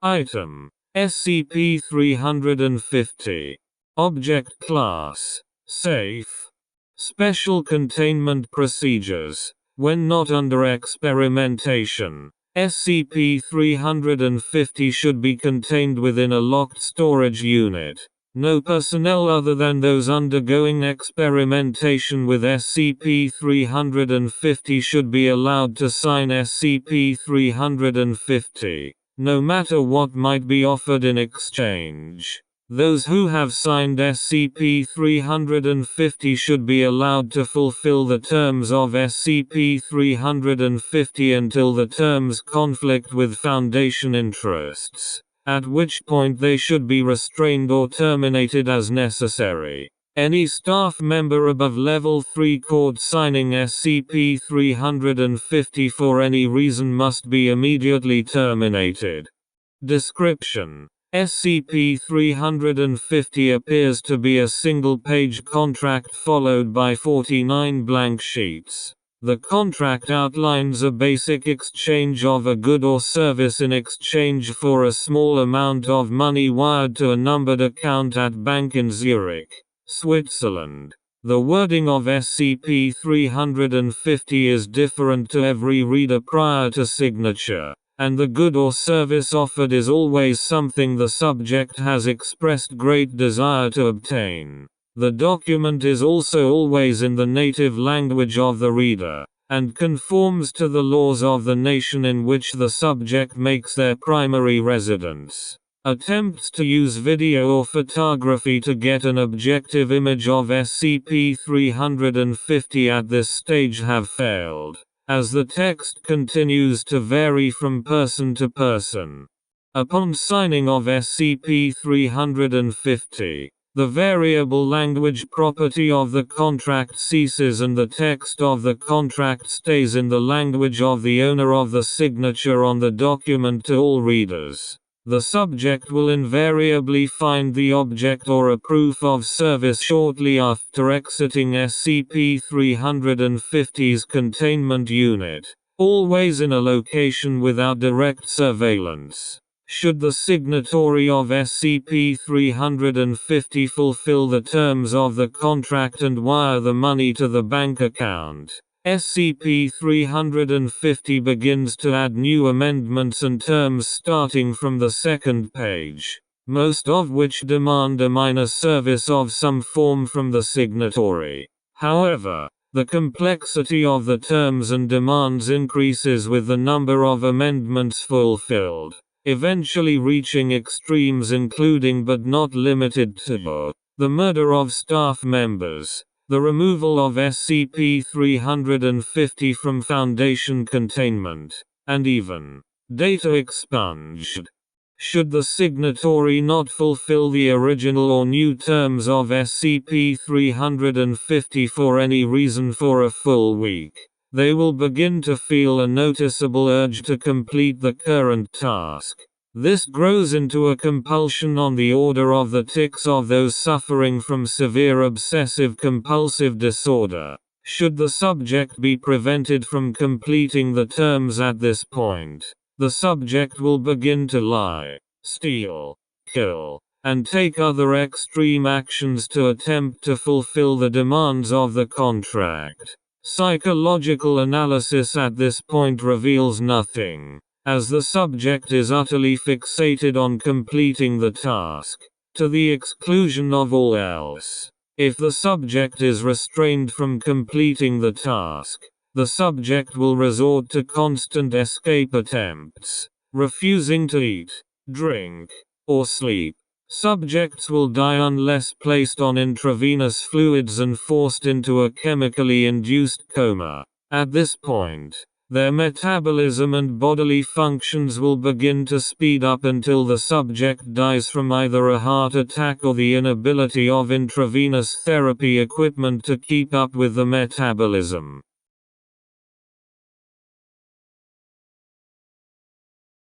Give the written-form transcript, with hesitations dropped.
Item. SCP-350. Object Class. Safe. Special Containment Procedures. When not under experimentation, SCP-350 should be contained within a locked storage unit. No personnel other than those undergoing experimentation with SCP-350 should be allowed to sign SCP-350, no matter what might be offered in exchange. Those who have signed SCP-350 should be allowed to fulfill the terms of SCP-350 until the terms conflict with Foundation interests, at which point they should be restrained or terminated as necessary. Any staff member above Level 3 caught signing SCP-350 for any reason must be immediately terminated. Description: SCP-350 appears to be a single-page contract followed by 49 blank sheets. The contract outlines a basic exchange of a good or service in exchange for a small amount of money wired to a numbered account at bank in Zurich, Switzerland. The wording of SCP-350 is different to every reader prior to signature, and the good or service offered is always something the subject has expressed great desire to obtain. The document is also always in the native language of the reader, and conforms to the laws of the nation in which the subject makes their primary residence. Attempts to use video or photography to get an objective image of SCP-350 at this stage have failed, as the text continues to vary from person to person. Upon signing of SCP-350, the variable language property of the contract ceases and the text of the contract stays in the language of the owner of the signature on the document to all readers. The subject will invariably find the object or a proof of service shortly after exiting SCP-350's containment unit, always in a location without direct surveillance. Should the signatory of SCP-350 fulfill the terms of the contract and wire the money to the bank account, SCP-350 begins to add new amendments and terms starting from the second page, most of which demand a minor service of some form from the signatory. However, the complexity of the terms and demands increases with the number of amendments fulfilled, eventually reaching extremes including but not limited to the murder of staff members, the removal of SCP-350 from Foundation containment, and even data expunged. Should the signatory not fulfill the original or new terms of SCP-350 for any reason for a full week, they will begin to feel a noticeable urge to complete the current task. This grows into a compulsion on the order of the tics of those suffering from severe obsessive-compulsive disorder. Should the subject be prevented from completing the terms at this point, the subject will begin to lie, steal, kill, and take other extreme actions to attempt to fulfill the demands of the contract. Psychological analysis at this point reveals nothing, as the subject is utterly fixated on completing the task, to the exclusion of all else. If the subject is restrained from completing the task, the subject will resort to constant escape attempts, refusing to eat, drink, or sleep. Subjects will die unless placed on intravenous fluids and forced into a chemically induced coma. At this point, their metabolism and bodily functions will begin to speed up until the subject dies from either a heart attack or the inability of intravenous therapy equipment to keep up with the metabolism.